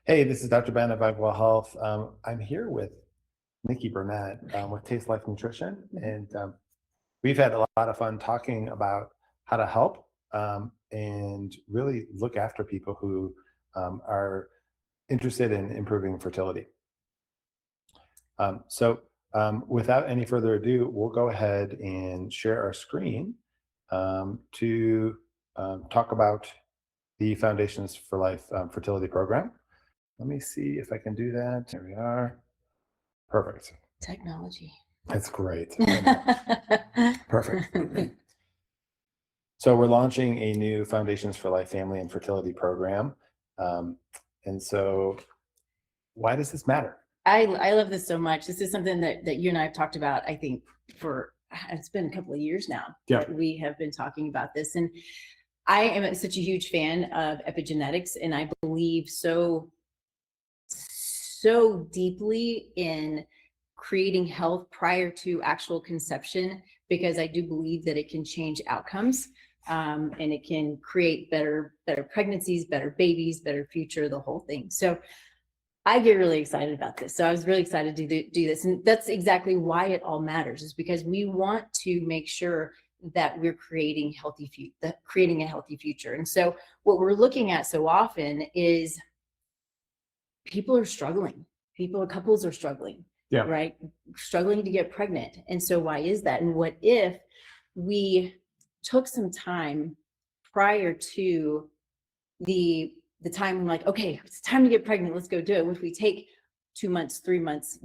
Hey, this is Dr. Ben of ViveWell Health. I'm here with Nikki Burnett with Taste Life Nutrition, and we've had a lot of fun talking about how to help and really look after people who are interested in improving fertility. Without any further ado, we'll go ahead and share our screen to talk about the Foundations for Life fertility program. Let me see if I can do that. There we are. Perfect. Technology. That's great. Perfect. So we're launching a new Foundations for Life family and fertility program. And so why does this matter? I love this so much. This is something that you and I have talked about, I think, for, it's been a couple of years now. Yeah. That we have been talking about this. And I am such a huge fan of epigenetics, and I believe so deeply in creating health prior to actual conception, because I do believe that it can change outcomes, and it can create better pregnancies, better babies, better future, the whole thing. So I get really excited about this. So I was really excited to do this. And that's exactly why it all matters, is because we want to make sure that we're creating a healthy future. And so what we're looking at so often is people are struggling. Couples are struggling, Yeah. right? Struggling to get pregnant. And so why is that? And what if we took some time prior to the time when, like, okay, it's time to get pregnant, let's go do it. If we take 2 months, 3 months,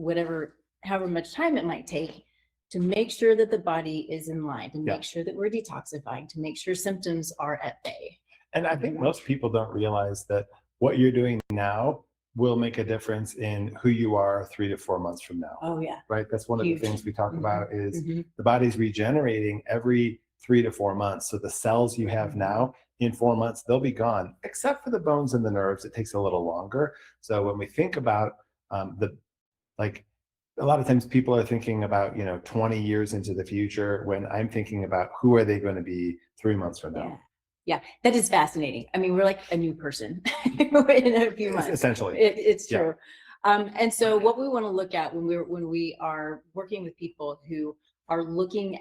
however much time it might take, to make sure that the body is in line, to make sure that we're detoxifying, to make sure symptoms are at bay. And I think most people don't realize that what you're doing now will make a difference in who you are 3 to 4 months from now. Oh yeah. Right. That's one Huge. of the things we talk about is the body's regenerating every 3 to 4 months. So the cells you have now, in 4 months, they'll be gone, except for the bones and the nerves. It takes a little longer. So when we think about a lot of times people are thinking about, 20 years into the future, when I'm thinking about who are they going to be 3 months from now. Yeah, that is fascinating. I mean, we're like a new person in a few months. Essentially. It's true. And so what we want to look at when we are working with people who are looking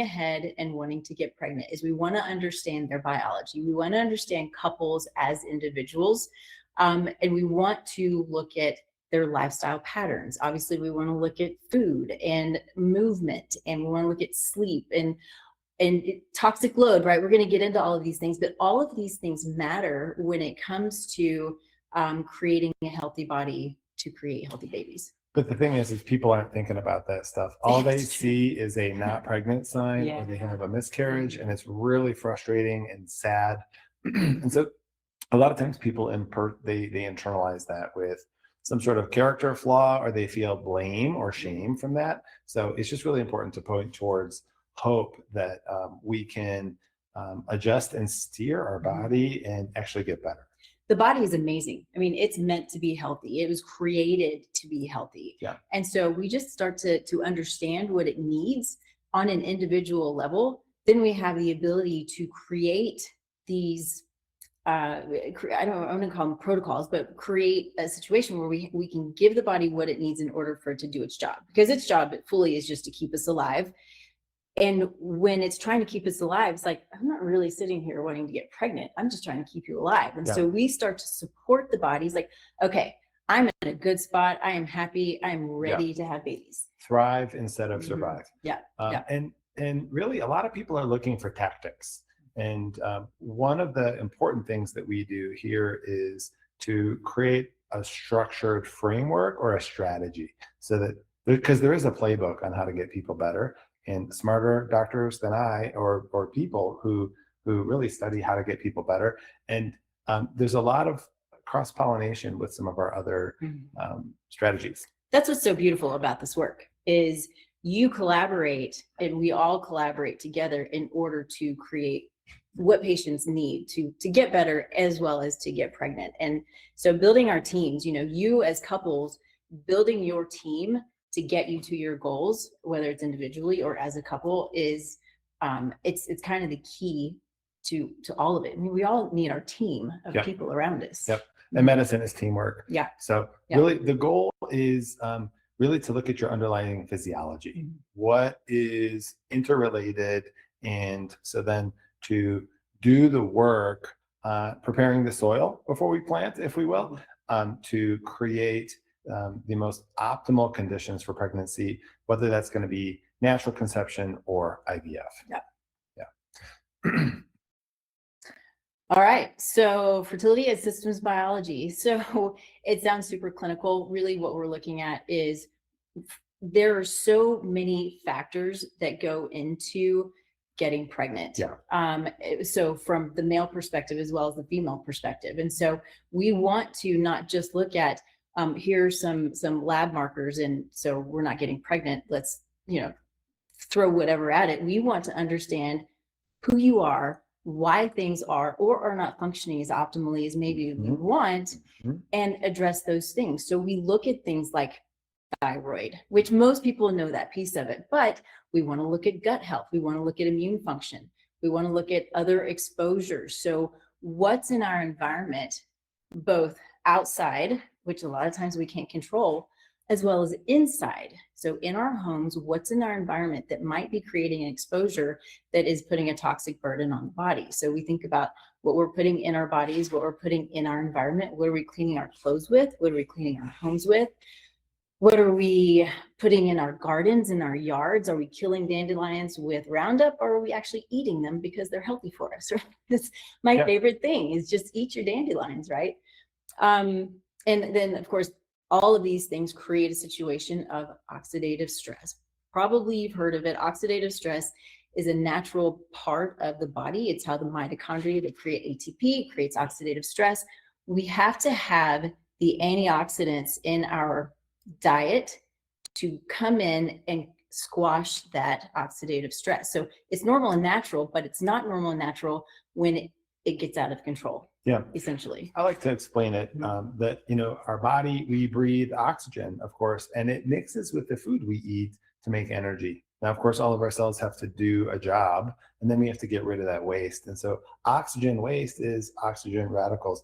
ahead and wanting to get pregnant is we want to understand their biology. We want to understand couples as individuals. And we want to look at their lifestyle patterns. Obviously, we want to look at food and movement, and we want to look at sleep and toxic load, right? We're going to get into all of these things, but all of these things matter when it comes to creating a healthy body to create healthy babies. But the thing is people aren't thinking about that stuff. All they see is a not pregnant sign, or they have a miscarriage, and it's really frustrating and sad. And so a lot of times people they internalize that with some sort of character flaw, or they feel blame or shame from that. So it's just really important to point towards hope that we can adjust and steer our body and actually get better. The body is amazing. I mean, it's meant to be healthy. It was created to be healthy. Yeah. And so we just start to understand what it needs on an individual level. Then we have the ability to create these, I don't want to call them protocols, but create a situation where we can give the body what it needs in order for it to do its job. Because its job fully is just to keep us alive. And when it's trying to keep us alive, it's like, I'm not really sitting here wanting to get pregnant. I'm just trying to keep you alive. And so we start to support the body. It's like, okay, I'm in a good spot. I am happy. I'm ready to have babies. Thrive instead of survive. Yeah. And really, a lot of people are looking for tactics. And one of the important things that we do here is to create a structured framework or a strategy, so that because there is a playbook on how to get people better. And smarter doctors than I, or people who really study how to get people better. And there's a lot of cross-pollination with some of our other strategies. That's what's so beautiful about this work, is you collaborate and we all collaborate together in order to create what patients need to get better as well as to get pregnant. And so building our teams, you as couples, building your team to get you to your goals, whether it's individually or as a couple, is it's kind of the key to all of it. I mean, we all need our team of people around us. Yep. And medicine is teamwork. Yeah. So Yeah. really the goal is really to look at your underlying physiology. What is interrelated? And so then to do the work, preparing the soil before we plant, if we will, to create the most optimal conditions for pregnancy, whether that's going to be natural conception or IVF. Yeah. Yeah. All right. So fertility is systems biology. So it sounds super clinical. Really what we're looking at is there are so many factors that go into getting pregnant. Yeah. So from the male perspective as well as the female perspective. And so we want to not just look at here's some lab markers, and so we're not getting pregnant. Let's, throw whatever at it. We want to understand who you are, why things are or are not functioning as optimally as maybe we want, and address those things. So we look at things like thyroid, which most people know that piece of it, but we want to look at gut health. We want to look at immune function. We want to look at other exposures. So what's in our environment, both outside, which a lot of times we can't control, as well as inside. So in our homes, what's in our environment that might be creating an exposure that is putting a toxic burden on the body. So we think about what we're putting in our bodies, what we're putting in our environment. What are we cleaning our clothes with? What are we cleaning our homes with? What are we putting in our gardens, in our yards? Are we killing dandelions with Roundup, or are we actually eating them because they're healthy for us? That's my favorite thing, is just eat your dandelions, right? And then, of course, all of these things create a situation of oxidative stress. Probably you've heard of it. Oxidative stress is a natural part of the body. It's how the mitochondria that create ATP creates oxidative stress. We have to have the antioxidants in our diet to come in and squash that oxidative stress. So it's normal and natural, but it's not normal and natural when it gets out of control. Yeah, essentially. I like to explain it that, our body, we breathe oxygen, of course, and it mixes with the food we eat to make energy. Now, of course, all of our cells have to do a job, and then we have to get rid of that waste. And so oxygen waste is oxygen radicals.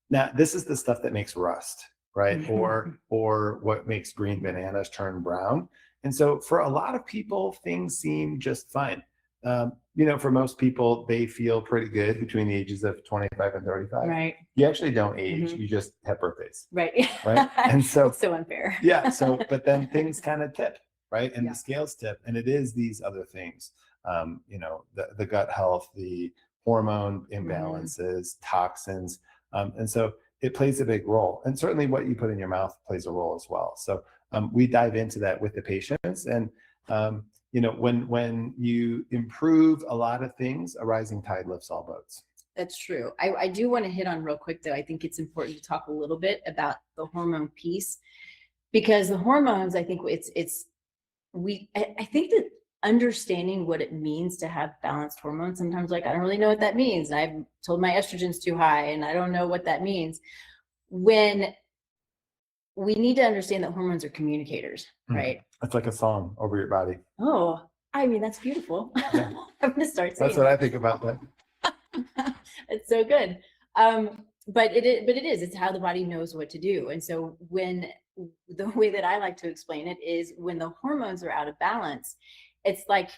Now, this is the stuff that makes rust, right? Or what makes green bananas turn brown. And so for a lot of people, things seem just fine. For most people, they feel pretty good between the ages of 25 and 35. Right. You actually don't age, you just have birthdays. Right. Right. And so it's so unfair. Yeah. So, but then things kind of tip, right? And the scales tip, and it is these other things, the gut health, the hormone imbalances, toxins. And so it plays a big role. And certainly what you put in your mouth plays a role as well. So we dive into that with the patients. And when you improve a lot of things, a rising tide lifts all boats. That's true. I do want to hit on real quick, though. I think it's important to talk a little bit about the hormone piece, because the hormones, I think I think that understanding what it means to have balanced hormones, sometimes I don't really know what that means. And I've told my estrogen's too high and I don't know what that means. When we need to understand that hormones are communicators, right? It's like a song over your body. Oh, that's beautiful. Yeah. I'm gonna start saying That's what I think about that. It's so good. But it is, it's how the body knows what to do. And so when the way that I like to explain it is when the hormones are out of balance, it's like,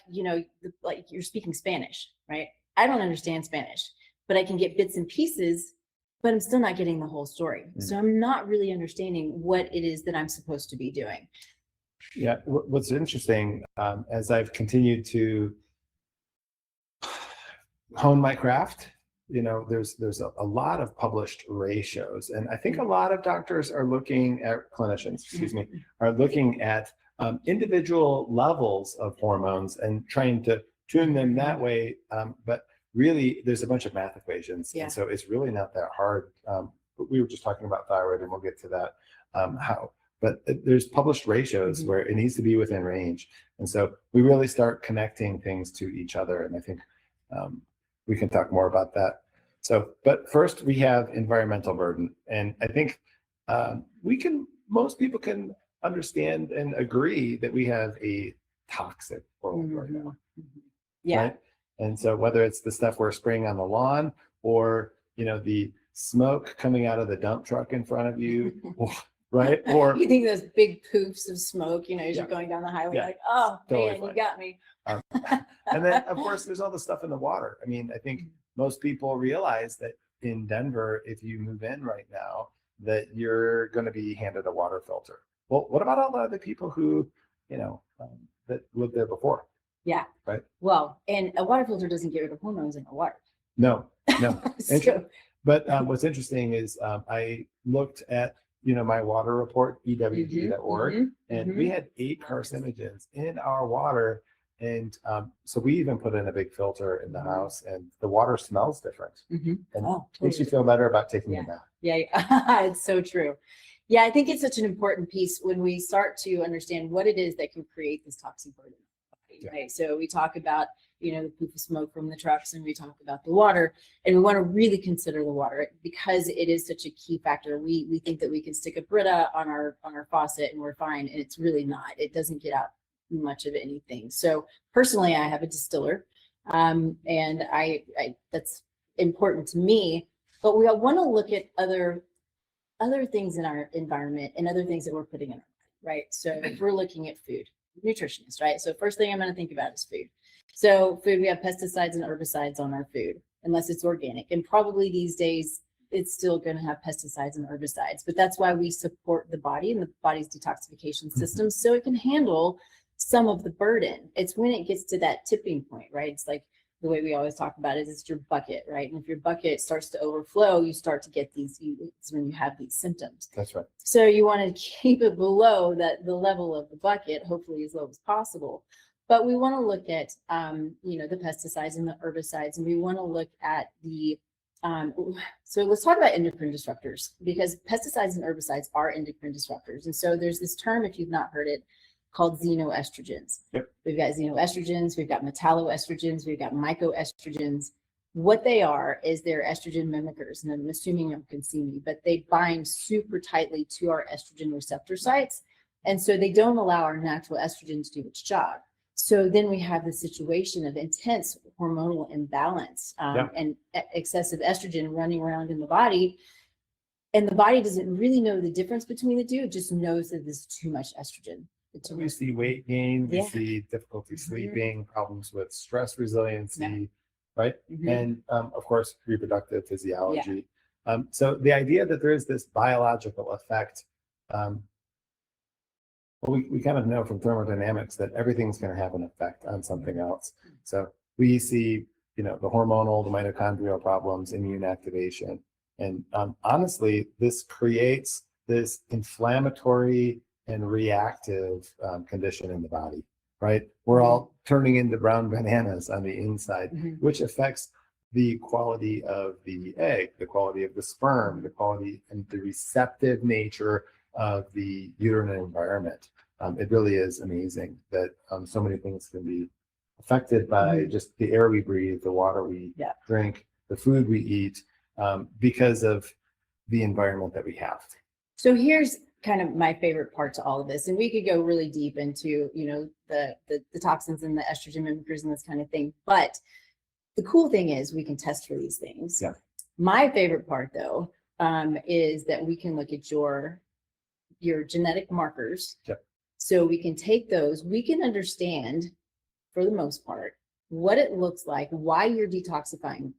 like you're speaking Spanish, right? I don't understand Spanish, but I can get bits and pieces, but I'm still not getting the whole story. So I'm not really understanding what it is that I'm supposed to be doing. Yeah. What's interesting, as I've continued to hone my craft, there's a lot of published ratios, and I think a lot of doctors are looking at clinicians, are looking at individual levels of hormones and trying to tune them that way. But really, there's a bunch of math equations, and so it's really not that hard. But we were just talking about thyroid, and we'll get to that. But there's published ratios where it needs to be within range, and so we really start connecting things to each other. And I think we can talk more about that. So, but first we have environmental burden. And I think most people can understand and agree that we have a toxic world right now. Yeah. Right? And so whether it's the stuff we're spraying on the lawn or, the smoke coming out of the dump truck in front of you, right? Or you think those big poofs of smoke, as Yeah. you're going down the highway, Yeah. like, oh Totally man, fine. you got me. um, and then of course there's all the stuff in the water. I mean, I think most people realize that in Denver, if you move in right now, that you're going to be handed a water filter. Well, what about all the other people who, that lived there before? Yeah. Right. Well, and a water filter doesn't get rid of hormones in the water. No. So, But what's interesting is I looked at my water report, ewg.org, and we had 8 carcinogens in our water. And so we even put in a big filter in the house, and the water smells different. And makes you feel better about taking a bath. Yeah, it's so true. Yeah, I think it's such an important piece when we start to understand what it is that can create this toxic burden. Right. So we talk about, the poof of smoke from the trucks, and we talk about the water, and we want to really consider the water because it is such a key factor. We think that we can stick a Brita on our faucet and we're fine, and it's really not. It doesn't get out much of anything. So personally, I have a distiller, and I that's important to me. But we want to look at other things in our environment and other things that we're putting in our body, right? So if we're looking at food, nutritionist, right? So first thing I'm going to think about is food. So food, we have pesticides and herbicides on our food, unless it's organic. And probably these days, it's still going to have pesticides and herbicides. But that's why we support the body and the body's detoxification system so it can handle some of the burden. It's when it gets to that tipping point, right? It's like the way we always talk about it is it's your bucket, right? And if your bucket starts to overflow, you start to get it's when you have these symptoms. That's right. So you want to keep it below the level of the bucket, hopefully as low as possible. But we want to look at, the pesticides and the herbicides, and we want to look at so let's talk about endocrine disruptors, because pesticides and herbicides are endocrine disruptors. And so there's this term, if you've not heard it, called xenoestrogens. Yep. We've got xenoestrogens, we've got metalloestrogens, we've got mycoestrogens. What they are is they're estrogen mimickers, and I'm assuming you can see me, but they bind super tightly to our estrogen receptor sites. And so they don't allow our natural estrogen to do its job. So then we have the situation of intense hormonal imbalance and excessive estrogen running around in the body. And the body doesn't really know the difference between the two. It just knows that there's too much estrogen. We see weight gain, we see difficulty sleeping, problems with stress resiliency, right? And of course, reproductive physiology. So the idea that there is this biological effect, we kind of know from thermodynamics that everything's going to have an effect on something else. So we see, the hormonal, the mitochondrial problems, immune activation. And honestly, this creates this inflammatory and reactive condition in the body, right? We're all turning into brown bananas on the inside, which affects the quality of the egg, the quality of the sperm, the quality and the receptive nature of the uterine environment. It really is amazing that so many things can be affected by just the air we breathe, the water we drink, the food we eat, because of the environment that we have. So here's kind of my favorite part to all of this, and we could go really deep into the toxins and the estrogen mimickers and this kind of thing, but the cool thing is we can test for these things. My favorite part though is that we can look at your genetic markers. So we can take those, we can understand for the most part what it looks like, why you're detoxifying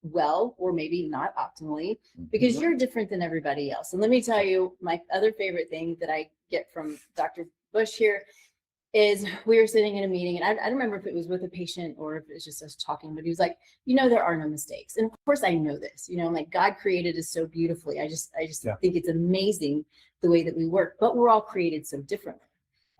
well, or maybe not optimally, because you're different than everybody else. And let me tell you, my other favorite thing that I get from Dr. Busch here is we were sitting in a meeting, and I don't remember if it was with a patient or if it's just us talking, but he was like, there are no mistakes. And of course I know this, like God created us so beautifully. I just think it's amazing the way that we work, but we're all created so differently.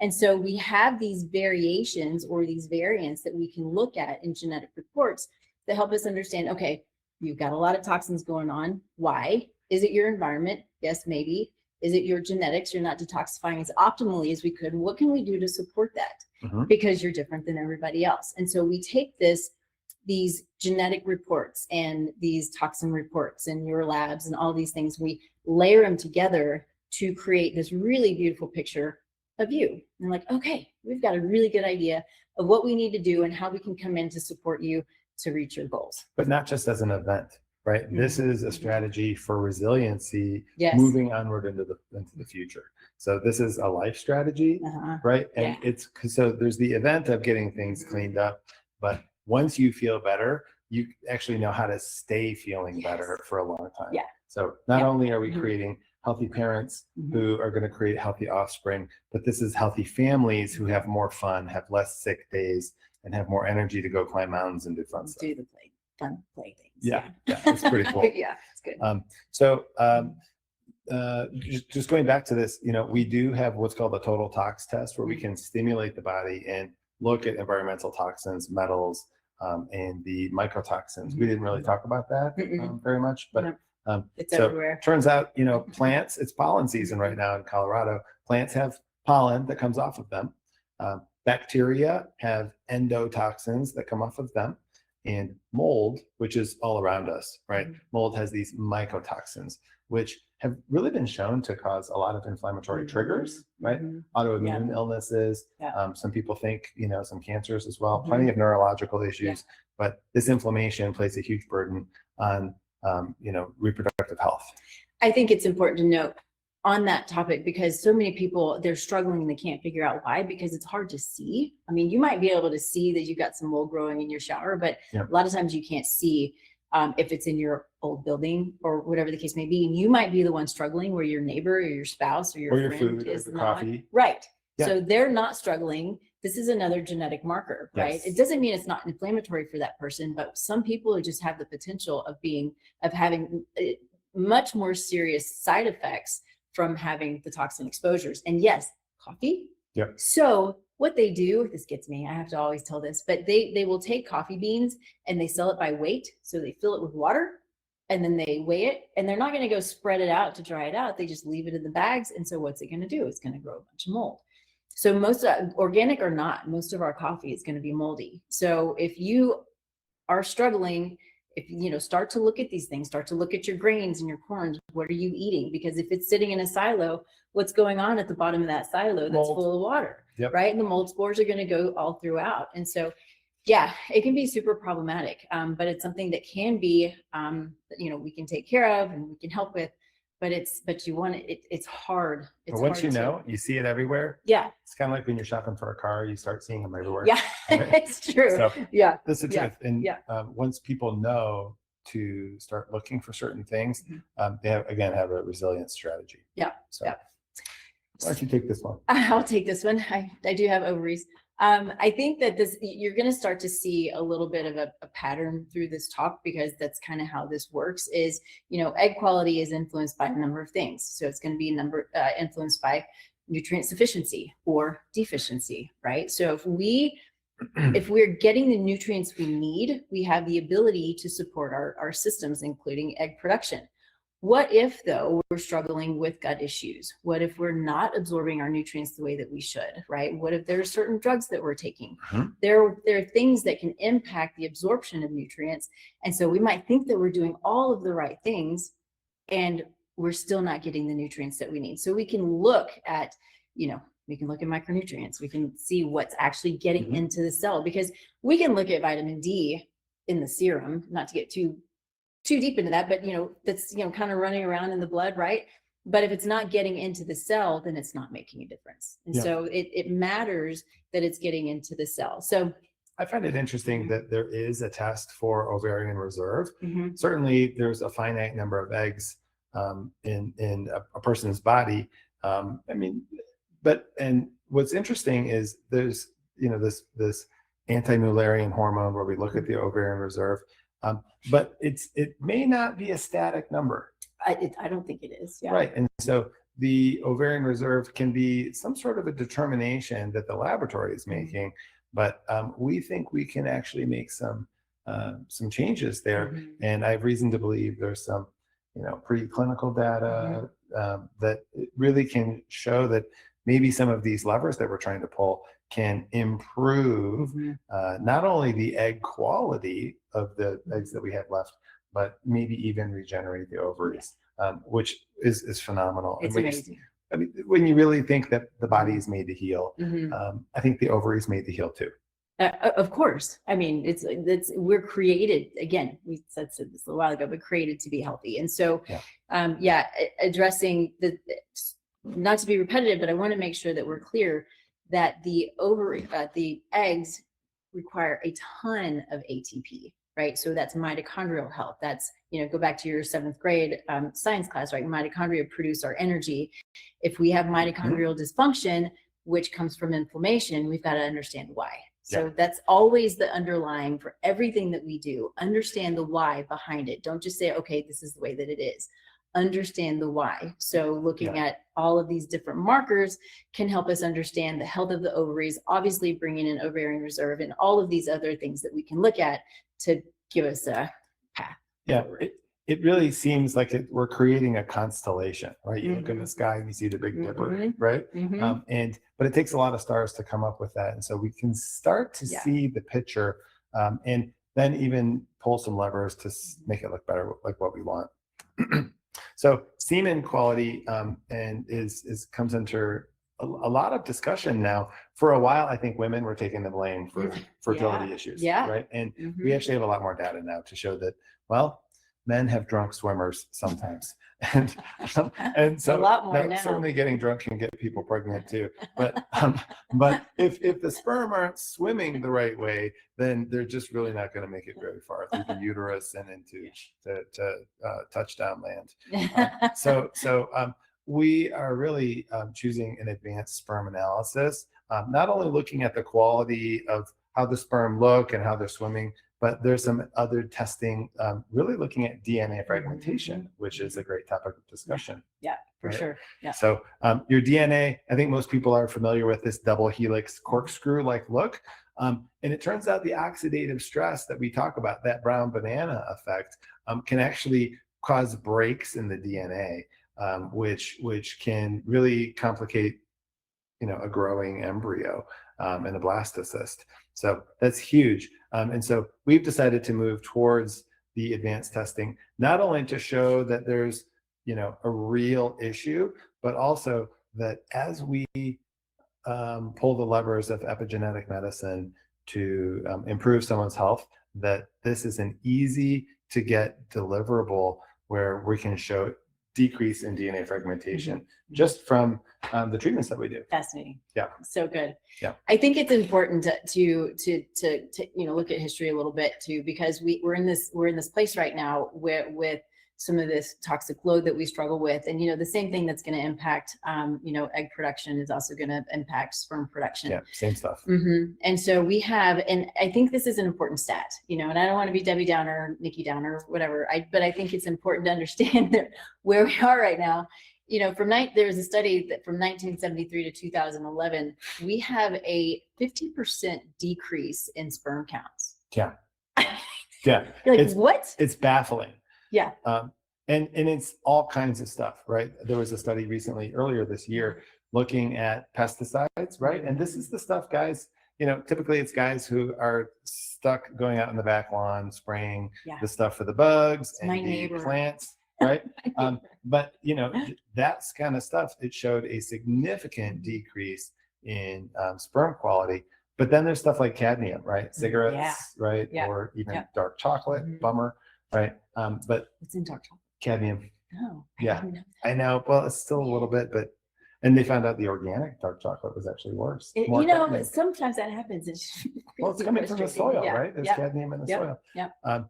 And so we have these variations or these variants that we can look at in genetic reports that help us understand, okay, you've got a lot of toxins going on. Why? Is it your environment? Yes, maybe. Is it your genetics? You're not detoxifying as optimally as we could. What can we do to support that? Because you're different than everybody else. And so we take these genetic reports and these toxin reports and your labs and all these things, we layer them together to create this really beautiful picture of you. And like, okay, we've got a really good idea of what we need to do and how we can come in to support you to reach your goals. But not just as an event. right? This is a strategy for resiliency, Yes. moving onward into the future. So this is a life strategy, right? And it's so there's the event of getting things cleaned up, but once you feel better, you actually know how to stay feeling better for a long time. Yeah. So not only are we creating healthy parents who are going to create healthy offspring, but this is healthy families who have more fun, have less sick days, and have more energy to go climb mountains and do fun stuff. Do the fun play things. Yeah, it's pretty cool. Yeah, it's good. Just going back to this, we do have what's called a total tox test where we can stimulate the body and look at environmental toxins, metals, and the mycotoxins. We didn't really talk about that very much, but it's so everywhere. turns out, plants, it's pollen season right now in Colorado. Plants have pollen that comes off of them. Bacteria have endotoxins that come off of them. And mold, which is all around us, right? Mold has these mycotoxins, which have really been shown to cause a lot of inflammatory triggers, right? Autoimmune illnesses. Some people think, some cancers as well, plenty of neurological issues, but this inflammation plays a huge burden on, reproductive health. I think it's important to note on that topic because so many people, they're struggling and they can't figure out why, because it's hard to see. I mean, you might be able to see that you've got some mold growing in your shower, but a lot of times you can't see if it's in your old building or whatever the case may be. And you might be the one struggling where your neighbor or your spouse or your friend food is or not. coffee. Right. So they're not struggling. This is another genetic marker, right? It doesn't mean it's not inflammatory for that person, but some people just have the potential of having much more serious side effects from having the toxin exposures. And yes, coffee. So what they do, this gets me, I have to always tell this, but they will take coffee beans and they sell it by weight. So they fill it with water and then they weigh it, and they're not going to go spread it out to dry it out. They just leave it in the bags. And so what's it going to do? It's going to grow a bunch of mold. So most organic or not, most of our coffee is going to be moldy. So if you are struggling, if start to look at these things, start to look at your grains and your corns. What are you eating? Because if it's sitting in a silo, what's going on at the bottom of that silo that's Mold. full of water, right? And the mold spores are going to go all throughout. And so, it can be super problematic, but it's something that can be, we can take care of and we can help with. But it's hard. It's once hard you see it everywhere. It's kind of like when you're shopping for a car, you start seeing them everywhere. It's true. So, that's the truth. And once people know to start looking for certain things, they have a resilient strategy. So why don't you take this one? I'll take this one. I do have ovaries. I think that you're going to start to see a little bit of a pattern through this talk, because that's kind of how this works is, egg quality is influenced by a number of things. So it's going to be influenced by nutrient sufficiency or deficiency, right? So if we're getting the nutrients we need, we have the ability to support our systems, including egg production. What if, though, we're struggling with gut issues? What if we're not absorbing our nutrients the way that we should, right? What if there are certain drugs that we're taking? There are things that can impact the absorption of nutrients. And so we might think that we're doing all of the right things and we're still not getting the nutrients that we need. So we can look at, micronutrients. We can see what's actually getting into the cell, because we can look at vitamin D in the serum, not to get too deep into that, but that's kind of running around in the blood, right? But if it's not getting into the cell, then it's not making a difference. And so it matters that it's getting into the cell. So I find it interesting that there is a test for ovarian reserve. Certainly there's a finite number of eggs in a person's body. And what's interesting is there's this anti-Mullerian hormone where we look at the ovarian reserve. But it may not be a static number. I don't think it is. Right. And so the ovarian reserve can be some sort of a determination that the laboratory is making, but we think we can actually make some changes there. And I have reason to believe there's some preclinical data that really can show that maybe some of these levers that we're trying to pull can improve not only the egg quality of the eggs that we have left, but maybe even regenerate the ovaries, which is phenomenal. It's amazing. When you really think that the body is made to heal, I think the ovary is made to heal too. Of course. I mean, we're created, again, we said this a while ago, but created to be healthy. And so, addressing not to be repetitive, but I want to make sure that we're clear that the eggs require a ton of ATP, right? So that's mitochondrial health. That's, go back to your 7th grade science class, right? Mitochondria produce our energy. If we have mitochondrial dysfunction, which comes from inflammation, we've got to understand why. So that's always the underlying for everything that we do. Understand the why behind it. Don't just say, okay, this is the way that it is. Understand the why. So looking at all of these different markers can help us understand the health of the ovaries, obviously bringing in ovarian reserve and all of these other things that we can look at to give us a path. Yeah, it really seems like we're creating a constellation, right? You look in the sky and you see the Big Dipper, right? But it takes a lot of stars to come up with that. And so we can start to see the picture and then even pull some levers to make it look better, like what we want. So semen quality and comes under a lot of discussion now. For a while, I think women were taking the blame for fertility issues, right? And we actually have a lot more data now to show that, well, men have drunk swimmers sometimes. And so a lot more now. Certainly getting drunk can get people pregnant too. But if the sperm aren't swimming the right way, then they're just really not going to make it very far through the uterus and into touchdown land. So we are really choosing an advanced sperm analysis, not only looking at the quality of how the sperm look and how they're swimming, but there's some other testing, really looking at DNA fragmentation, which is a great topic of discussion. Yeah, for sure. Yeah. So your DNA, I think most people are familiar with this double helix corkscrew-like look. And it turns out the oxidative stress that we talk about, that brown banana effect, can actually cause breaks in the DNA, which can really complicate, a growing embryo and a blastocyst. So that's huge. And so we've decided to move towards the advanced testing, not only to show that there's, a real issue, but also that as we pull the levers of epigenetic medicine to improve someone's health, that this is an easy to get deliverable where we can show decrease in DNA fragmentation just from the treatments that we do. Fascinating. Yeah. So good. Yeah. I think it's important to look at history a little bit too, because we're in this place right now with some of this toxic load that we struggle with, and the same thing that's going to impact egg production is also going to impact sperm production. Yeah, same stuff. And so we have, and I think this is an important stat, and I don't want to be Debbie Downer, Nikki Downer, whatever. But I think it's important to understand that where we are right now. There was a study that from 1973 to 2011, we have a 50% decrease in sperm counts. Yeah. Yeah. You're like, what? It's baffling. Yeah. And it's all kinds of stuff, right? There was a study recently, earlier this year, looking at pesticides, right? And this is the stuff, guys, typically it's guys who are stuck going out in the back lawn, spraying the stuff for the bugs and the plants, right? But, that's kind of stuff, it showed a significant decrease in sperm quality. But then there's stuff like cadmium, right? Cigarettes, right? Or even dark chocolate, bummer. Right. But it's in dark chocolate. Cadmium. Oh, I know. Well, it's still a little bit, and they found out the organic dark chocolate was actually worse. Sometimes that happens. It's coming from the soil, right? There's cadmium in the soil.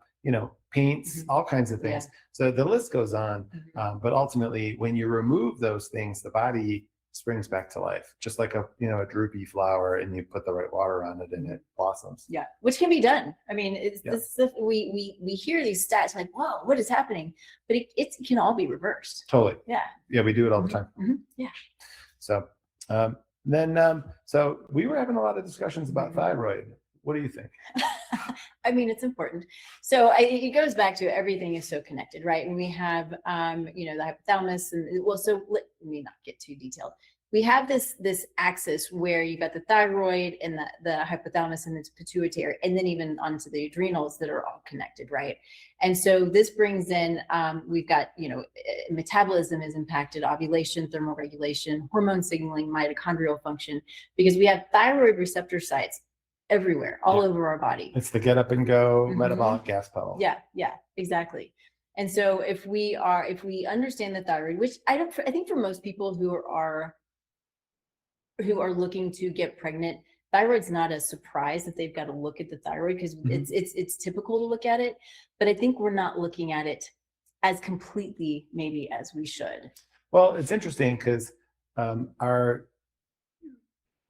Paints, all kinds of things. So the list goes on. But ultimately, when you remove those things, the body springs back to life, just like a droopy flower, and you put the right water on it and it blossoms. Yeah, which can be done. I mean, it's this we hear these stats like, whoa, what is happening? But it can all be reversed. Totally. Yeah, we do it all the time. Yeah. So so we were having a lot of discussions about thyroid. What do you think? I mean, it's important. So it goes back to everything is so connected, right? And we have, the hypothalamus, and so let me not get too detailed. We have this axis where you got the thyroid and the hypothalamus and the pituitary, and then even onto the adrenals that are all connected, right? And so this brings in, we've got, metabolism is impacted, ovulation, thermoregulation, hormone signaling, mitochondrial function, because we have thyroid receptor sites everywhere, all Yeah. over our body. It's the get up and go Mhm. metabolic gas pedal. Yeah, exactly. And so if we understand the thyroid, which I think for most people who are looking to get pregnant, thyroid's not a surprise that they've got to look at the thyroid, because Mhm. it's typical to look at it, but I think we're not looking at it as completely maybe as we should. Well, it's interesting because a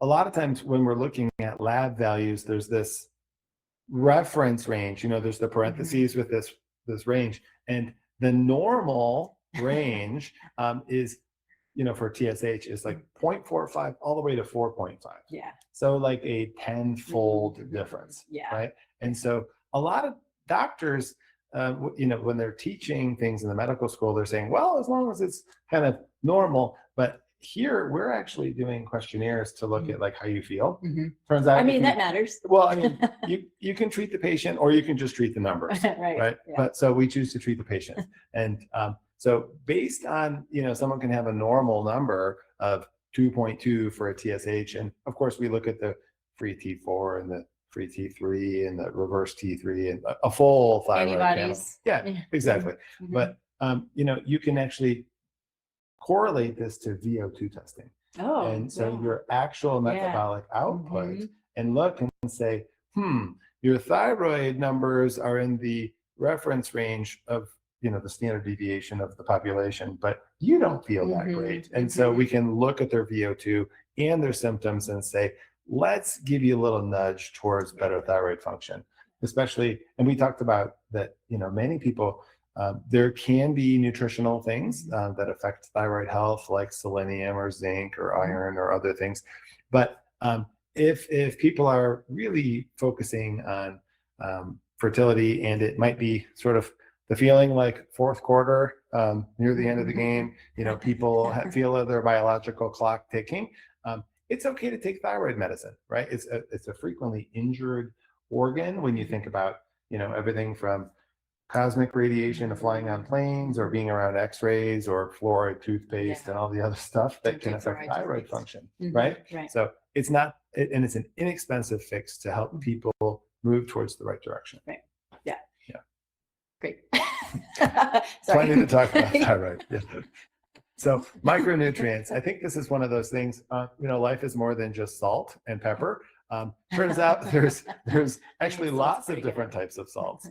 lot of times when we're looking at lab values, there's this reference range. There's the parentheses with this range, and the normal range is, for TSH is like 0.45 all the way to 4.5. Yeah. So like a 10-fold difference. Yeah. Right. And so a lot of doctors, when they're teaching things in the medical school, they're saying, well, as long as it's kind of normal. But here we're actually doing questionnaires to look at like how you feel. Turns out, that matters. Well, I mean, you can treat the patient, or you can just treat the numbers. Right. Yeah. But so we choose to treat the patient. And so based on, someone can have a normal number of 2.2 for a TSH. And of course, we look at the free T4 and the free T3 and the reverse T3 and a full thyroid antibodies. panel. Yeah, exactly. But, you can actually correlate this to VO2 testing. Oh, and so your actual metabolic output, and look and say, your thyroid numbers are in the reference range of, the standard deviation of the population, but you don't feel that great. And so we can look at their VO2 and their symptoms and say, let's give you a little nudge towards better thyroid function, especially, and we talked about that, many people, there can be nutritional things that affect thyroid health, like selenium or zinc or iron or other things. But if people are really focusing on fertility, and it might be sort of the feeling like fourth quarter, near the end of the game, people feel their biological clock ticking. It's okay to take thyroid medicine, right? It's a frequently injured organ when you think about, everything from cosmic radiation to flying on planes, or being around x-rays, or fluoride toothpaste and all the other stuff that can affect thyroid function, right? So it's not, and it's an inexpensive fix to help people move towards the right direction. Right. Yeah. Great. Plenty to talk about thyroid. Yeah. So micronutrients, I think this is one of those things, life is more than just salt and pepper. Turns out there's actually lots of different types of salts.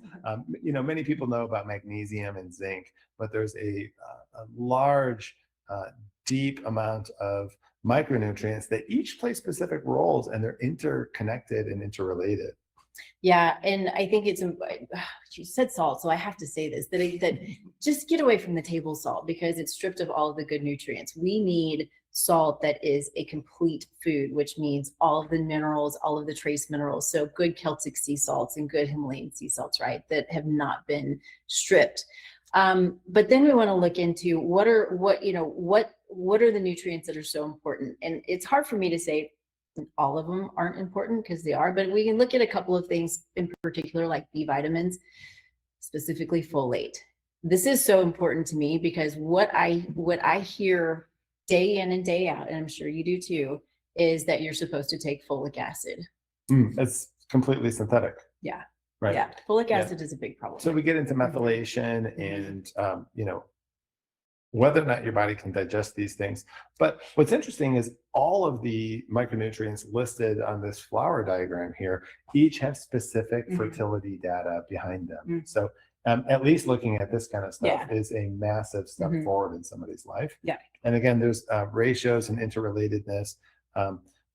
Many people know about magnesium and zinc, but there's a large, deep amount of micronutrients that each play specific roles, and they're interconnected and interrelated. Yeah, and I think you said salt, so I have to say this, that just get away from the table salt, because it's stripped of all of the good nutrients. We need salt that is a complete food, which means all of the minerals, all of the trace minerals. So good Celtic sea salts and good Himalayan sea salts, right, that have not been stripped. But then we want to look into what are the nutrients that are so important. And it's hard for me to say all of them aren't important, because they are, but we can look at a couple of things in particular, like B vitamins, specifically folate. This is so important to me, because what I hear day in and day out, and I'm sure you do too, is that you're supposed to take folic acid. It's completely synthetic. Yeah. Right. Yeah. Folic acid is a big problem. So we get into methylation and, whether or not your body can digest these things. But what's interesting is all of the micronutrients listed on this flower diagram here, each have specific fertility data behind them. So at least looking at this kind of stuff is a massive step forward in somebody's life. Yeah. And again, there's ratios and interrelatedness.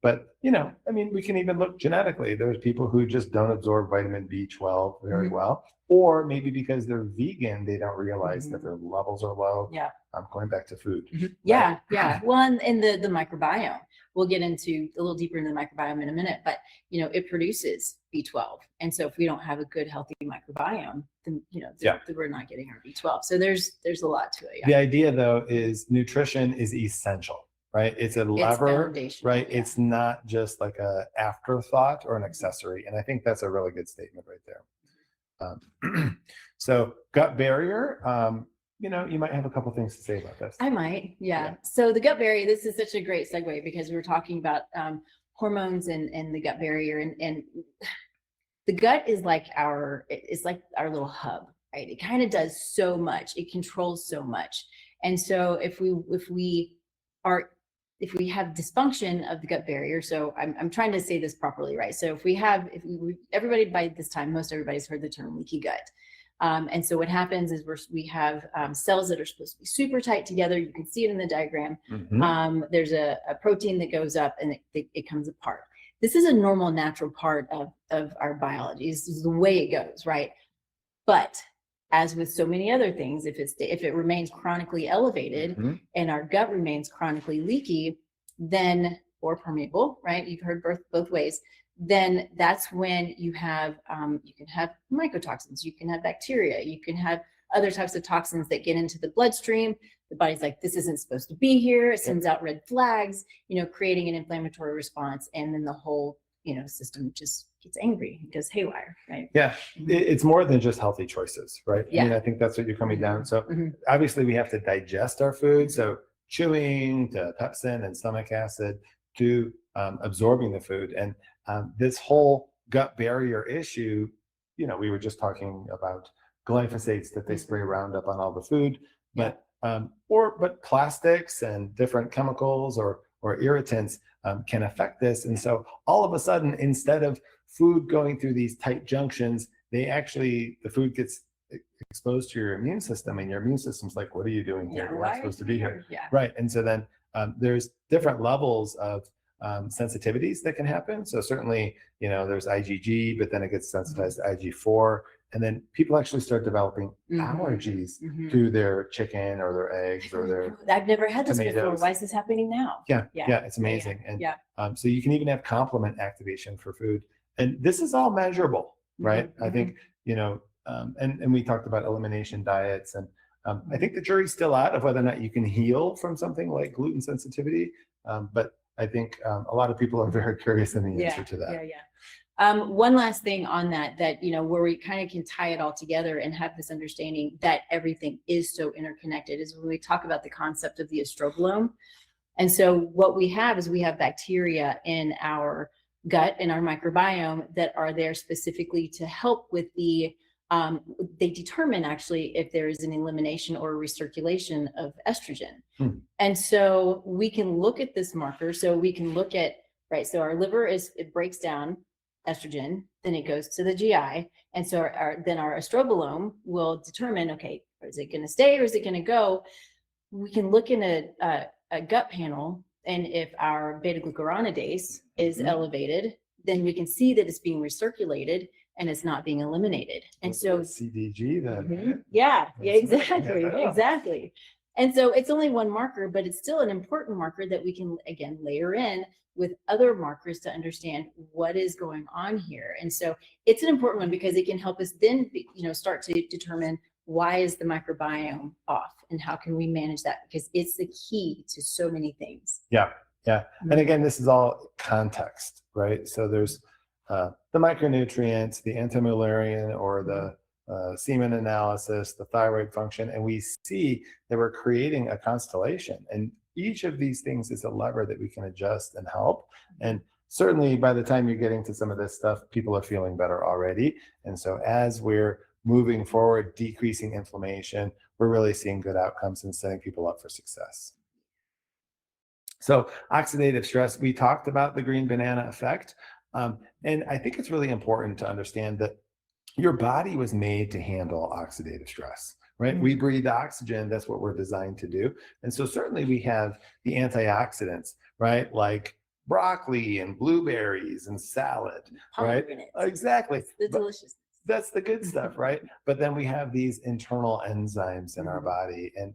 But, we can even look genetically. There's people who just don't absorb vitamin B12 very well, or maybe because they're vegan, they don't realize that their levels are low. Yeah. I'm going back to food. Yeah. Well, and the microbiome, we'll get into a little deeper into the microbiome in a minute, but, it produces B12. And so if we don't have a good, healthy microbiome, then, we're not getting our B12. So there's a lot to it. The idea, though, is nutrition is essential. Right. It's a lever, right? Yeah. It's not just like a afterthought or an accessory. And I think that's a really good statement right there. So gut barrier, you might have a couple things to say about this. I might. Yeah. So the gut barrier, this is such a great segue, because we were talking about hormones and the gut barrier, and the gut is like our little hub, right? It kind of does so much. It controls so much. And so if we have dysfunction of the gut barrier, so I'm trying to say this properly, right? So everybody by this time, most everybody's heard the term leaky gut. And so what happens is we have cells that are supposed to be super tight together. You can see it in the diagram. Mm-hmm. There's a protein that goes up and it comes apart. This is a normal, natural part of our biology. This is the way it goes, right? But as with so many other things, if it remains chronically elevated Mm-hmm. and our gut remains chronically leaky, then, or permeable, right? You've heard both ways. Then that's when you can have mycotoxins, you can have bacteria, you can have other types of toxins that get into the bloodstream. The body's like, this isn't supposed to be here. It sends out red flags, creating an inflammatory response. And then the whole, system just gets angry. It goes haywire, right? Yeah, it's more than just healthy choices, right? Yeah. I mean, I think that's what you're coming down. So Mhm. obviously we have to digest our food. So chewing to pepsin and stomach acid to absorbing the food. And this whole gut barrier issue, we were just talking about glyphosates that they spray Roundup on all the food, but plastics and different chemicals or irritants can affect this. And so all of a sudden, instead of food going through these tight junctions, the food gets exposed to your immune system, and your immune system's like, what are you doing here? You're not supposed to be here. Yeah. Right. And so then there's different levels of sensitivities that can happen. So certainly, there's IgG, but then it gets sensitized to IG4. And then people actually start developing allergies to their chicken or their eggs or their I've never had this before. tomatoes. Why is this happening now? Yeah, it's amazing. Yeah. And so you can even have complement activation for food. And this is all measurable, right? I think, and we talked about elimination diets. And I think the jury's still out of whether or not you can heal from something like gluten sensitivity. But I think a lot of people are very curious in the answer to that. One last thing on that, where we kind of can tie it all together and have this understanding that everything is so interconnected, is when we talk about the concept of the estrobolome. And so what we have is we have bacteria in our gut, in our microbiome, that are there specifically to help with they determine actually if there is an elimination or a recirculation of estrogen. And so we can look at this marker. So we can look at, right, so our liver it breaks down estrogen, then it goes to the GI. And so then our estrobolome will determine, okay, is it going to stay or is it going to go? We can look in a gut panel, and if our beta-glucuronidase is elevated, then we can see that it's being recirculated and it's not being eliminated. And so CDG then. Exactly. And so it's only one marker, but it's still an important marker that we can, again, layer in with other markers to understand what is going on here. And so it's an important one because it can help us then, start to determine why is the microbiome off and how can we manage that, because it's the key to so many things. Yeah. And again, this is all context, right? So there's the micronutrients, the anti-Mullerian or the semen analysis, the thyroid function, and we see that we're creating a constellation. And each of these things is a lever that we can adjust and help. And certainly by the time you're getting to some of this stuff, people are feeling better already. And so as we're moving forward, decreasing inflammation, we're really seeing good outcomes and setting people up for success. So oxidative stress, we talked about the green banana effect. And I think it's really important to understand that your body was made to handle oxidative stress, right? We breathe oxygen. That's what we're designed to do. And so certainly we have the antioxidants, right? Like broccoli and blueberries and salad, right? Exactly. The deliciousness. That's the good stuff, right? But then we have these internal enzymes in our body. And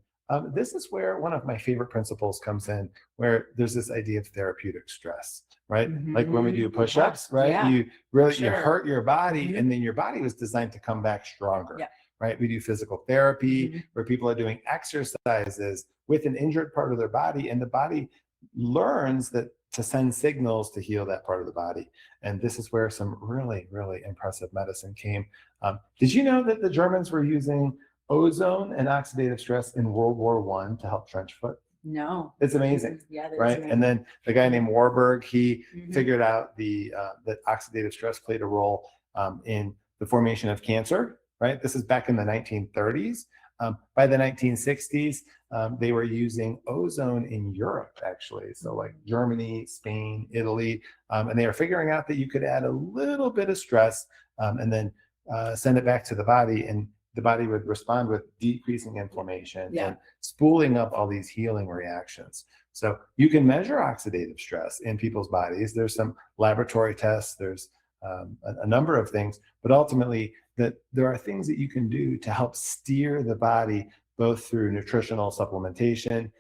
this is where one of my favorite principles comes in, where there's this idea of therapeutic stress, right? Like when we do push-ups, right? You really, you hurt your body, and then your body was designed to come back stronger, right? We do physical therapy where people are doing exercises with an injured part of their body, and the body learns that to send signals to heal that part of the body. And this is where some really, really impressive medicine came. Did you know that the Germans were using ozone and oxidative stress in World War I to help trench foot? No. It's amazing, Yeah, that is right? amazing. And then the guy named Warburg, he Mhm. figured out that oxidative stress played a role in the formation of cancer, right? This is back in the 1930s. By the 1960s, they were using ozone in Europe, actually. So like Germany, Spain, Italy, and they were figuring out that you could add a little bit of stress and then send it back to the body, and the body would respond with decreasing inflammation Yeah. and spooling up all these healing reactions. So you can measure oxidative stress in people's bodies. There's some laboratory tests, there's a number of things, but ultimately that there are things that you can do to help steer the body both through nutritional supplementation,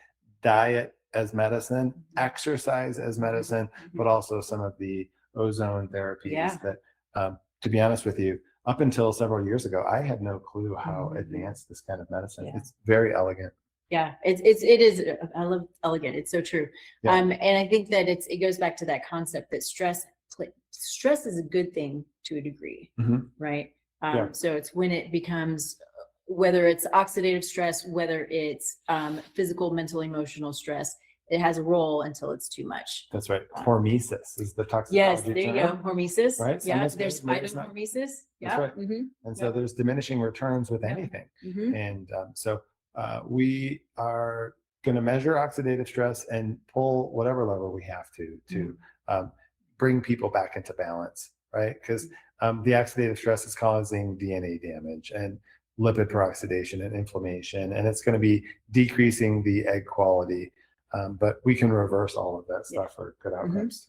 diet as medicine, exercise as medicine, but also some of the ozone therapies Yeah. that, to be honest with you, up until several years ago, I had no clue how advanced this kind of medicine. Yeah. It's very elegant. Yeah, it is. I love elegant. It's so true. Yeah. And I think that it goes back to that concept that stress is a good thing to a degree, Mhm. right? Yeah. So it's when it becomes, whether it's oxidative stress, whether it's physical, mental, emotional stress, it has a role until it's too much. That's right. Hormesis is the toxicology Yes, there you go. term. Hormesis. Right? Some Yeah, is there's good, maybe it's not. phytohormesis. That's Yeah. right. And so there's diminishing returns with anything. And so we are going to measure oxidative stress and pull whatever lever we have to bring people back into balance, right? Because the oxidative stress is causing DNA damage and lipid peroxidation and inflammation, and it's going to be decreasing the egg quality. But we can reverse all of that stuff for good outcomes.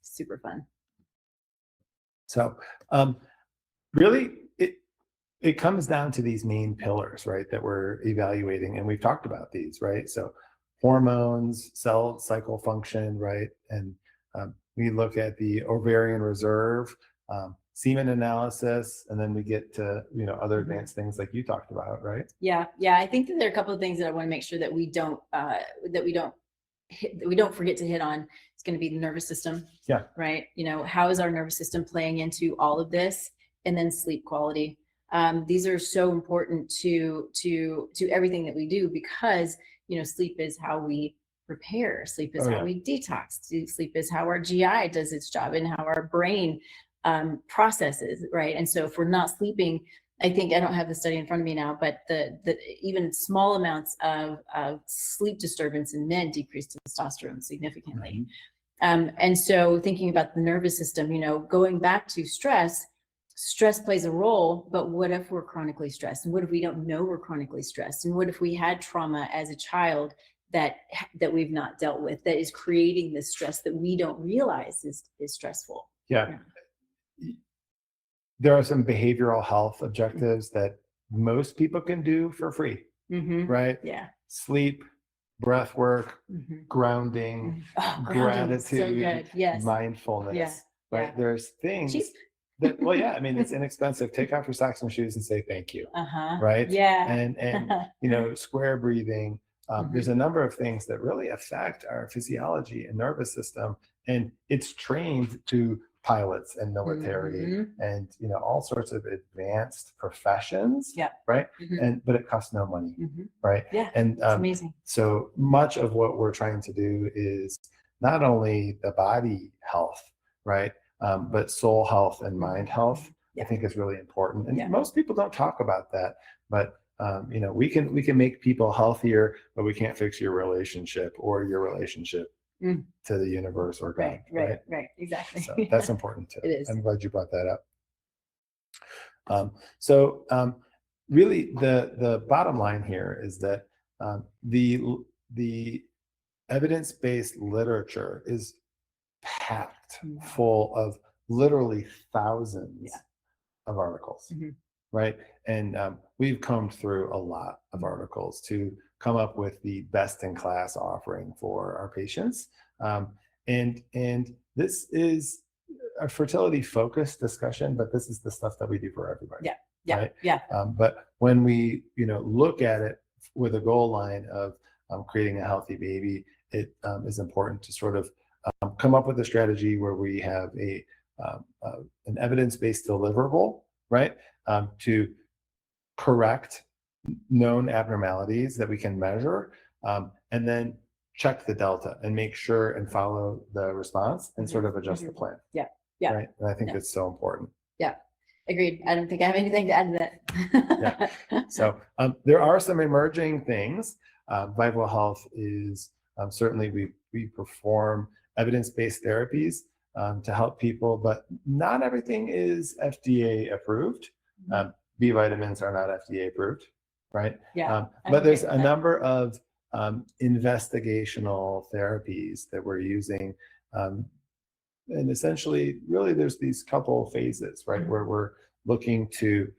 Super fun. So really, it comes down to these main pillars, right, that we're evaluating, and we've talked about these, right? So hormones, cell cycle function, right? And we look at the ovarian reserve, semen analysis, and then we get to, other advanced things like you talked about, right? Yeah. I think that there are a couple of things that I want to make sure that we don't forget to hit on. It's going to be the nervous system. Yeah. Right. How is our nervous system playing into all of this? And then sleep quality. These are so important to everything that we do, because sleep is how we repair. Sleep is how we detox. Sleep is how our GI does its job and how our brain processes, right? And so if we're not sleeping, I think, I don't have the study in front of me now, but the even small amounts of sleep disturbance in men decrease testosterone significantly. And so thinking about the nervous system, going back to stress plays a role, but what if we're chronically stressed? And what if we don't know we're chronically stressed? And what if we had trauma as a child that we've not dealt with, that is creating this stress that we don't realize is stressful? Yeah. There are some behavioral health objectives that most people can do for free, right? Yeah. Sleep, breath work, grounding, gratitude, mindfulness, right? There's things that, well, yeah, I mean, it's inexpensive. Take off your socks and shoes and say thank you, right? Yeah. And square breathing. There's a number of things that really affect our physiology and nervous system, and it's trained to pilots and military and all sorts of advanced professions, right? But it costs no money, right? Yeah, and it's amazing. So much of what we're trying to do is not only the body health, right, but soul health and mind health. I think is really important, and most people don't talk about that. But we can make people healthier, but we can't fix your relationship or your relationship to the universe or God. Right, exactly. So that's important too. It is. I'm glad you brought that up. Really, the bottom line here is that the evidence-based literature is packed full of literally thousands of articles, right? And we've combed through a lot of articles to come up with the best-in-class offering for our patients. And this is a fertility-focused discussion, but this is the stuff that we do for everybody. But when we look at it with a goal line of creating a healthy baby, it is important to sort of come up with a strategy where we have an evidence-based deliverable, right, to correct known abnormalities that we can measure, and then check the delta and make sure and follow the response and sort of adjust the plan. Yeah. Yeah. Right. And I think that's so important. Yeah. Agreed. I don't think I have anything to add to that. Yeah. So there are some emerging things. ViveWell Health is certainly we perform evidence-based therapies to help people, but not everything is FDA approved. B vitamins are not FDA approved, right? Yeah. But there's a number of investigational therapies that we're using. And essentially, really, there's these couple phases, right, where we're looking to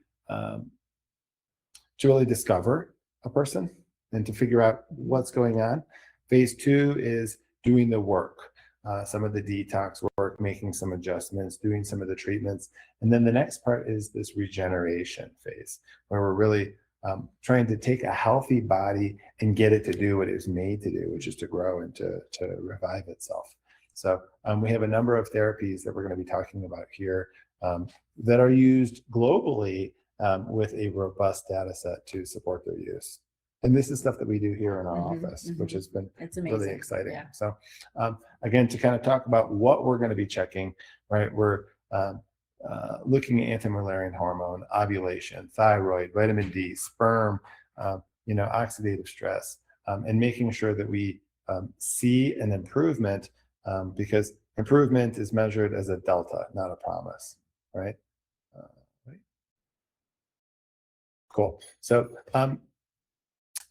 really discover a person and to figure out what's going on. Phase 2 is doing the work, some of the detox work, making some adjustments, doing some of the treatments. And then the next part is this regeneration phase, where we're really trying to take a healthy body and get it to do what it was made to do, which is to grow and to revive itself. So we have a number of therapies that we're going to be talking about here that are used globally with a robust data set to support their use. And this is stuff that we do here in our office, which has been really exciting. Yeah. So again, to kind of talk about what we're going to be checking, right? We're looking at anti-Mullerian hormone, ovulation, thyroid, vitamin D, sperm, oxidative stress, and making sure that we see an improvement because improvement is measured as a delta, not a promise, right? Cool. So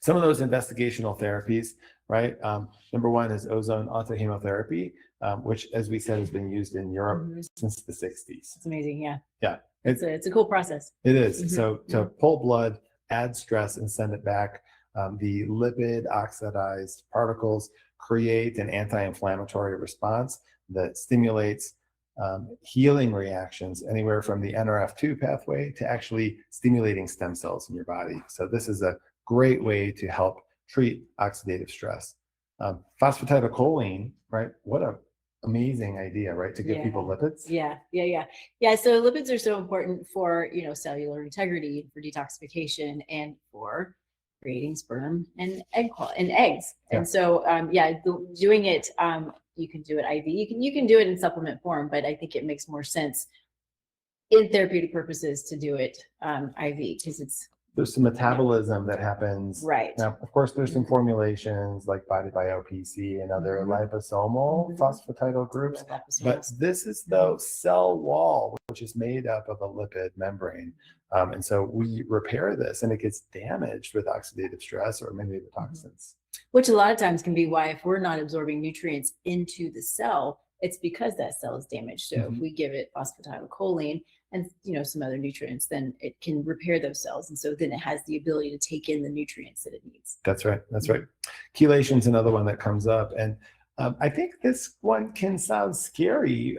some of those investigational therapies, right? Number one is ozone autohemotherapy, which, as we said, has been used in Europe since the 60s. It's amazing. Yeah. Yeah. It's a cool process. It is. So to pull blood, add stress, and send it back, the lipid oxidized particles create an anti-inflammatory response that stimulates healing reactions anywhere from the NRF2 pathway to actually stimulating stem cells in your body. So this is a great way to help treat oxidative stress. Phosphatidylcholine, right? What a amazing idea, right? To give people lipids. Yeah. So lipids are so important for, cellular integrity, for detoxification, and for creating sperm and eggs. Yeah. And so, doing it, you can do it IV. You can do it in supplement form, but I think it makes more sense in therapeutic purposes to do it IV because there's some metabolism that happens. Right. Now, of course, there's some formulations like Body BioPC and other liposomal phosphatidyl groups, but this is the cell wall, which is made up of a lipid membrane. And so we repair this and it gets damaged with oxidative stress or many of the toxins. Which a lot of times can be why if we're not absorbing nutrients into the cell, it's because that cell is damaged. So if we give it phosphatidylcholine and some other nutrients, then it can repair those cells. And so then it has the ability to take in the nutrients that it needs. That's right. That's right. Chelation is another one that comes up. And I think this one can sound scary.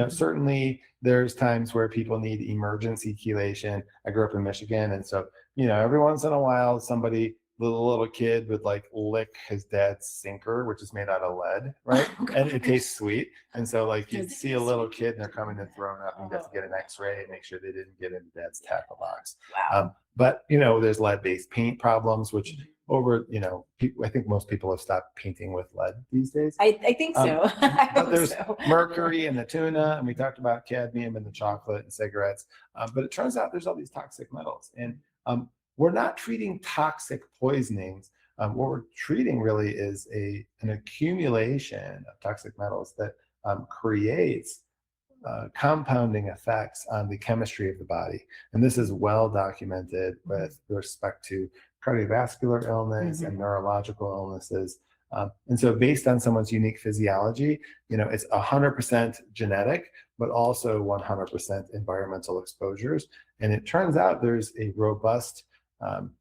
Certainly there's times where people need emergency chelation. I grew up in Michigan. And so, every once in a while, the little kid would lick his dad's sinker, which is made out of lead, right? And it tastes sweet. And so you'd see a little kid and they're coming and throwing up and you have to get an x-ray and make sure they didn't get in dad's tackle box. Wow. But there's lead-based paint problems, which I think most people have stopped painting with lead these days. I think so. But there's mercury in the tuna, and we talked about cadmium in the chocolate and cigarettes. But it turns out there's all these toxic metals. And we're not treating toxic poisonings. What we're treating really is an accumulation of toxic metals that creates compounding effects on the chemistry of the body. And this is well documented with respect to cardiovascular illness and neurological illnesses. And so based on someone's unique physiology, it's 100% genetic, but also 100% environmental exposures. And it turns out there's a robust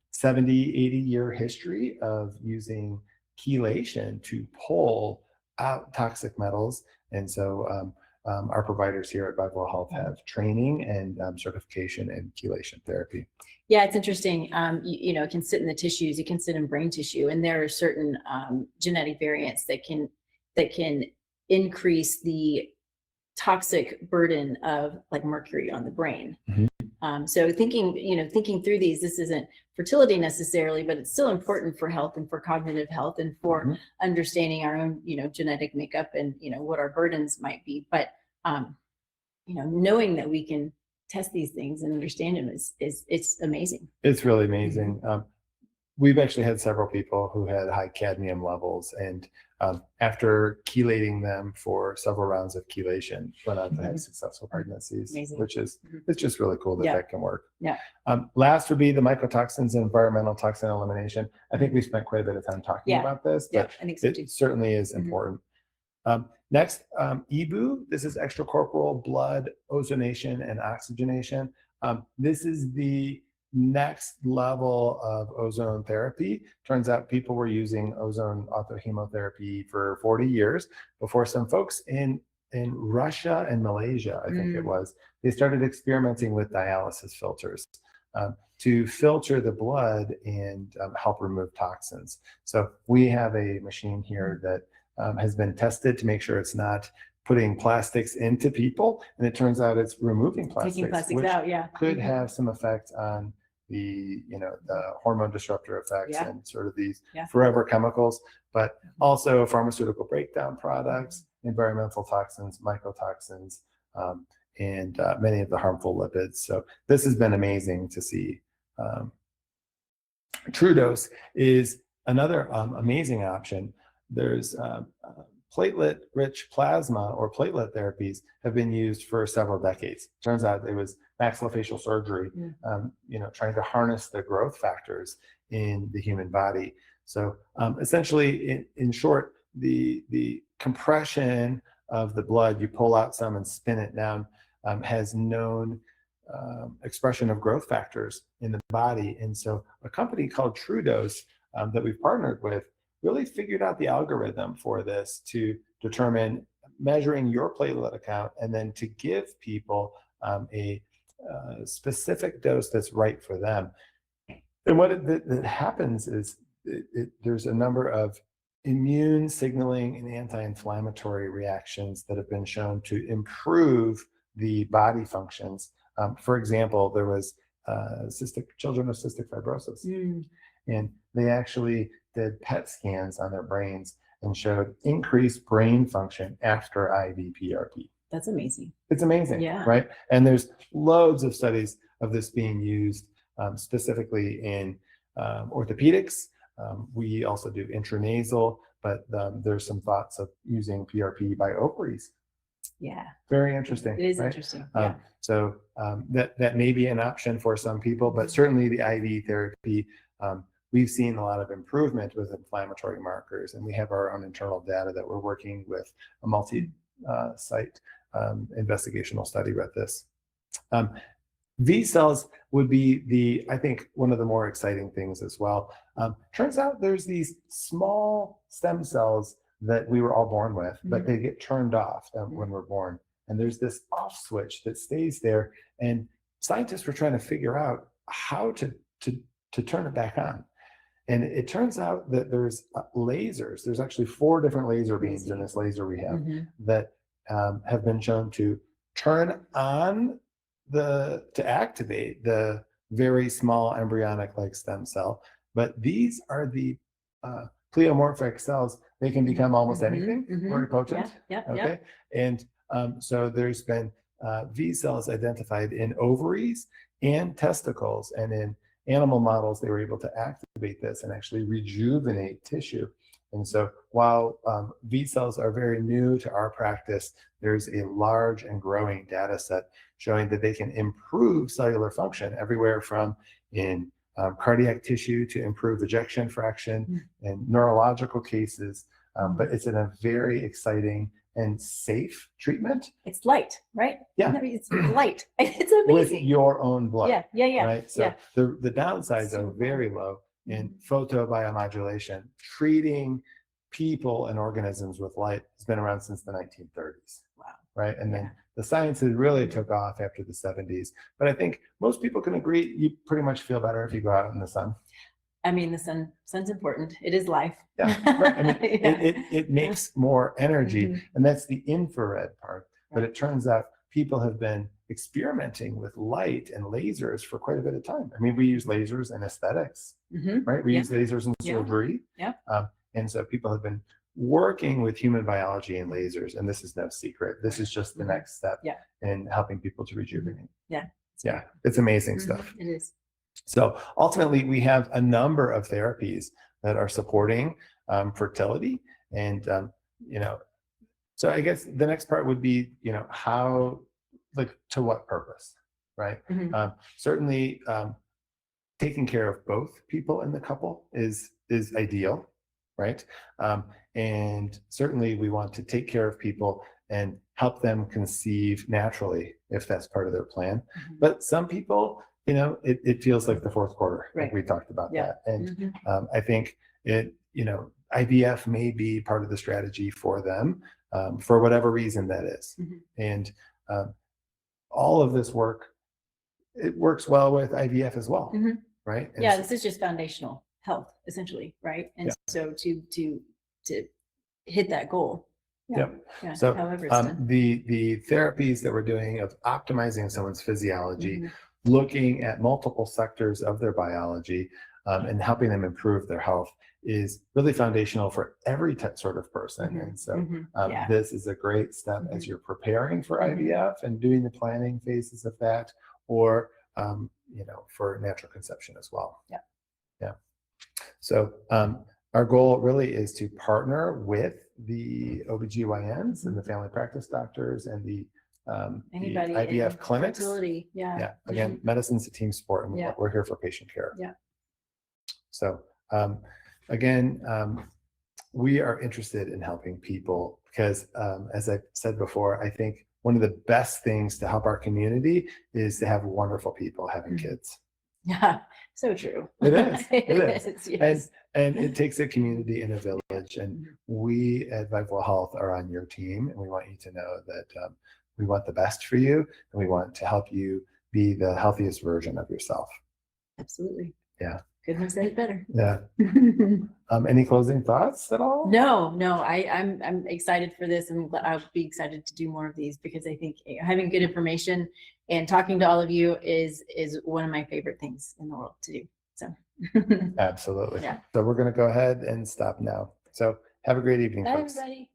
70, 80-year history of using chelation to pull out toxic metals. And so our providers here at ViveWell Health have training and certification in chelation therapy. Yeah, it's interesting. It can sit in the tissues, it can sit in brain tissue, and there are certain genetic variants that can increase the toxic burden of like mercury on the brain. Mhm. So thinking through these, this isn't fertility necessarily, but it's still important for health and for cognitive health and for Mhm. understanding our own, genetic makeup and, what our burdens might be. But, knowing that we can test these things and understand them it's amazing. It's really amazing. We've actually had several people who had high cadmium levels, and after chelating them for several rounds of chelation, went on to have successful pregnancies, Amazing. which is it's just really cool that Yeah. that can work. Yeah. Last would be the mycotoxins and environmental toxin elimination. I think we spent quite a bit of time talking Yeah. about this, Yeah, but I think so too. it certainly is important. Next, EBU. This is extracorporeal blood ozonation and oxygenation. This is the next level of ozone therapy. Turns out people were using ozone autohemotherapy for 40 years before some folks in Russia and Malaysia, I think it was, they started experimenting with dialysis filters to filter the blood and help remove toxins. So we have a machine here that has been tested to make sure it's not putting plastics into people, and it turns out it's removing plastics, Taking plastics which out, yeah. could have some effect on the hormone disruptor effects Yeah. and sort of these Yeah. forever chemicals, but also pharmaceutical breakdown products, environmental toxins, mycotoxins, and many of the harmful lipids. So this has been amazing to see. TrueDose is another amazing option. There's platelet-rich plasma or platelet therapies have been used for several decades. Turns out it was maxillofacial surgery, trying to harness the growth factors in the human body. So essentially, in short, the compression of the blood, you pull out some and spin it down, has known expression of growth factors in the body. And so a company called TrueDose that we've partnered with really figured out the algorithm for this to determine measuring your platelet count and then to give people a specific dose that's right for them. And what it happens is there's a number of immune signaling and anti-inflammatory reactions that have been shown to improve the body functions. For example, there was children with cystic fibrosis, and they actually did PET scans on their brains and showed increased brain function after IV PRP. That's amazing. It's amazing, Yeah. right? And there's loads of studies of this being used specifically in orthopedics. We also do intranasal, but there's some thoughts of using PRP by ovaries. Yeah. Very interesting. It is right? interesting. Yeah. So that may be an option for some people, but certainly the IV therapy, we've seen a lot of improvement with inflammatory markers, and we have our own internal data that we're working with a multi-site investigational study with this. V cells would be I think one of the more exciting things as well. Turns out there's these small stem cells that we were all born with, but they get turned off when we're born. And there's this off switch that stays there. And scientists were trying to figure out how to turn it back on. And it turns out that there's lasers. There's actually 4 different laser beams in this laser we have that have been shown to turn on to activate the very small embryonic-like stem cell. But these are the pleomorphic cells. They can become almost anything, very potent. Okay. And so there's been V cells identified in ovaries and testicles, and in animal models, they were able to activate this and actually rejuvenate tissue. And so while V cells are very new to our practice, there's a large and growing data set showing that they can improve cellular function everywhere from in cardiac tissue to improve ejection fraction and neurological cases. But it's in a very exciting and safe treatment. It's light, right? Yeah. It's light. It's amazing. With your own blood. Yeah. Right. So the downsides are very low in photobiomodulation. Treating people and organisms with light has been around since the 1930s. Wow. Right. And then the science has really took off after the 70s. But I think most people can agree you pretty much feel better if you go out in the sun. I mean, the sun's important. It is life. Yeah, right. I mean, it makes more energy, and that's the infrared part. But it turns out people have been experimenting with light and lasers for quite a bit of time. I mean, we use lasers in aesthetics, right? We use lasers in surgery. And so people have been working with human biology and lasers, and this is no secret. This is just the next step in helping people to rejuvenate. It's amazing stuff. It is. So ultimately, we have a number of therapies that are supporting fertility, and so I guess the next part would be, how, like, to what purpose, right? Certainly, taking care of both people in the couple is ideal, right? And certainly, we want to take care of people and help them conceive naturally if that's part of their plan. But some people, it feels like the fourth quarter, like we talked about that. And I think IVF may be part of the strategy for them, for whatever reason that is. And all of this work, it works well with IVF as well, right? And this is just foundational health, essentially, right? And so to hit that goal. So however it's done. the therapies that we're doing of optimizing someone's physiology, looking at multiple sectors of their biology, and helping them improve their health is really foundational for every sort of person. And so this is a great step as you're preparing for IVF and doing the planning phases of that, or for natural conception as well. So our goal really is to partner with the OBGYNs and the family practice doctors and the Anybody IVF clinics. Fertility. Again, medicine's a team sport, and we're here for patient care. So again, we are interested in helping people because, as I said before, I think one of the best things to help our community is to have wonderful people having kids. So true. It is. It is. Yes. And it takes a community and a village. And we at ViveWell Health are on your team, and we want you to know that we want the best for you, and we want to help you be the healthiest version of yourself. Absolutely. Couldn't have said it better. Any closing thoughts at all? No, I'm excited for this, and I'll be excited to do more of these because I think having good information and talking to all of you is one of my favorite things in the world to do. So Absolutely. So we're going to go ahead and stop now. So have a great evening, bye, folks. everybody.